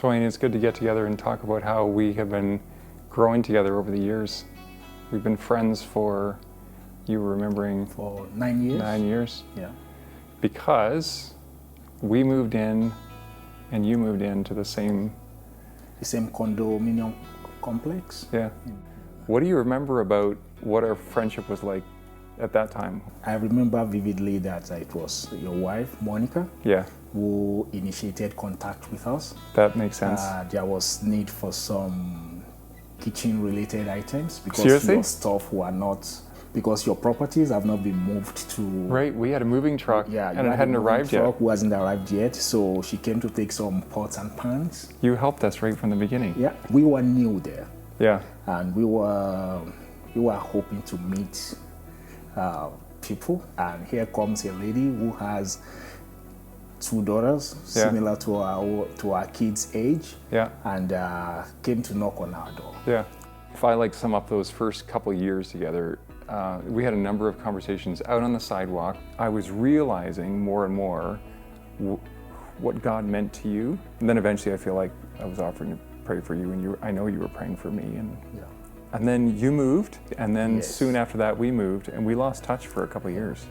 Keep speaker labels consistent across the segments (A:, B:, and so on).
A: Toyin, it's good to get together and talk about how we have been growing together over the years. We've been friends for, you were remembering,
B: For 9 years.
A: 9 years.
B: Yeah.
A: Because we moved in and you moved into the same.
B: The same condominium complex.
A: Yeah. What do you remember about what our friendship was like at that time?
B: I remember vividly that it was your wife, Monica,
A: Yeah,
B: who initiated contact with us.
A: that makes sense.
B: There was need for some kitchen-related items because
A: Seriously?
B: your stuff were not, because your properties have not been moved to.
A: Right, we had a moving truck
B: Yeah,
A: and it hadn't arrived yet.
B: Truck hasn't arrived yet, so she came to take some pots and pans.
A: You helped us right from the beginning.
B: Yeah, we were new there,
A: Yeah,
B: and we were hoping to meet people. And here comes a lady who has 2 daughters,
A: Yeah.
B: similar to our kids' age,
A: yeah,
B: and came to knock on our door.
A: yeah. If I like sum up those first couple years together, we had a number of conversations out on the sidewalk. I was realizing more and more what God meant to you. And then eventually I feel like I was offering to pray for you, and I know you were praying for me.
B: Yeah.
A: And then you moved, and then
B: Yes.
A: soon after that we moved, and we lost touch for a couple of years.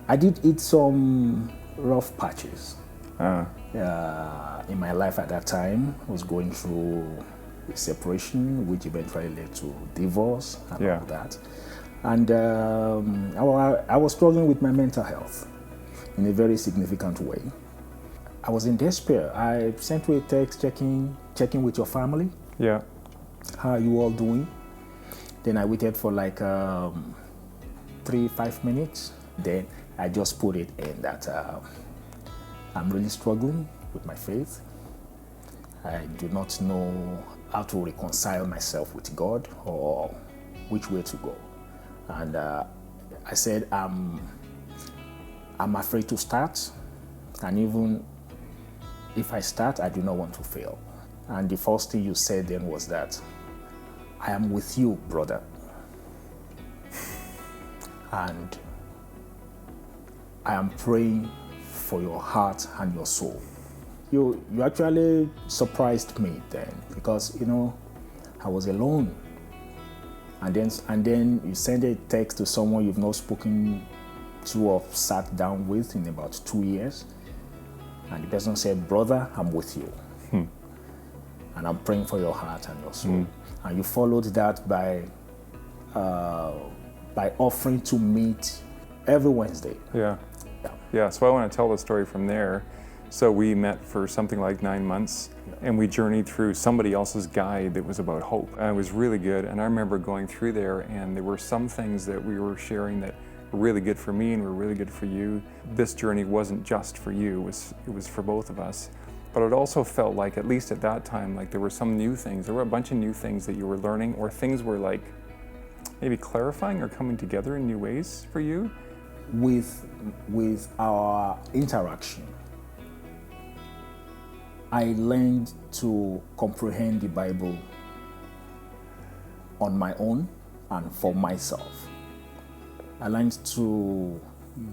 B: I did hit some rough patches
A: Uh,
B: in my life at that time. I was going through a separation, which eventually led to divorce and
A: Yeah.
B: all that. And I was struggling with my mental health in a very significant way. I was in despair. I sent you a text checking with your family.
A: yeah,
B: How are you all doing? Then I waited for like 3-5 minutes. Then I just put it in that I'm really struggling with my faith. I do not know how to reconcile myself with God or which way to go. And I said, I'm afraid to start. And even if I start, I do not want to fail. And the first thing you said then was that, I am with you, brother. And I am praying for your heart and your soul. You actually surprised me then, because I was alone. And then you send a text to someone you've not spoken to or sat down with in about 2 years. And the person said, brother, I'm with you. And I'm praying for your heart and your soul. And you followed that by offering to meet every Wednesday.
A: yeah.
B: Yeah.
A: Yeah, so I want to tell the story from there. So we met for something like 9 months, and we journeyed through somebody else's guide that was about hope. And it was really good, and I remember going through there, and there were some things that we were sharing that were really good for me and were really good for you. This journey wasn't just for you, it was for both of us. But it also felt like, at least at that time, like there were some new things. There were a bunch of new things that you were learning, or things were like maybe clarifying or coming together in new ways for you.
B: With our interaction, I learned to comprehend the Bible on my own and for myself. I learned to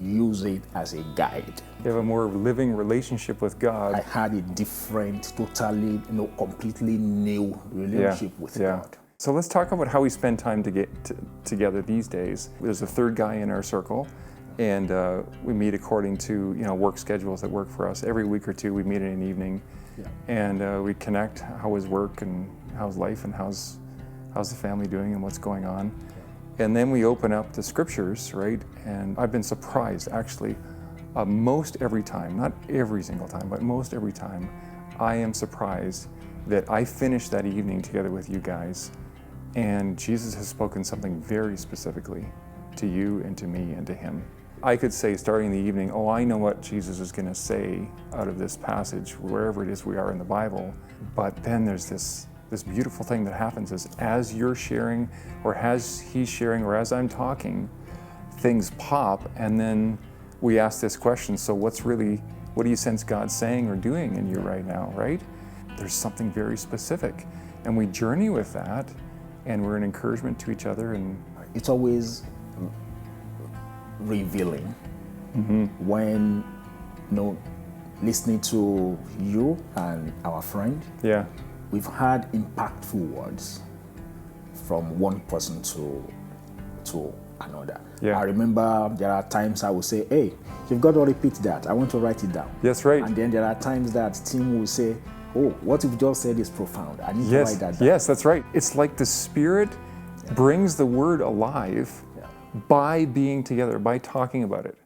B: use it as a guide.
A: You have a more living relationship with God.
B: I had a different, totally, completely new relationship with God.
A: So let's talk about how we spend time together these days. There's a third guy in our circle, and we meet according to work schedules that work for us. Every week or two we meet in an evening, and we connect. How is work and how's life and how's the family doing and what's going on. And then we open up the scriptures, right? And I've been surprised, actually, most every time, not every single time, but most every time, I am surprised that I finish that evening together with you guys, and Jesus has spoken something very specifically to you and to me and to him. I could say, starting the evening, oh, I know what Jesus is going to say out of this passage, wherever it is we are in the Bible. But then there's this beautiful thing that happens is, as you're sharing, or as he's sharing, or as I'm talking, things pop, and then we ask this question, so what do you sense God saying or doing in you right now, right? There's something very specific, and we journey with that, and we're an encouragement to each other. And
B: it's always revealing when listening to you and our friend,
A: Yeah.
B: we've had impactful words from one person to another.
A: Yeah.
B: I remember there are times I will say, hey, you've got to repeat that. I want to write it down.
A: That's right.
B: And then there are times that Tim will say, oh, what you've just said is profound. I need to
A: Yes.
B: write that down.
A: Yes, that's right. It's like the Spirit brings the Word alive
B: Yeah.
A: by being together, by talking about it.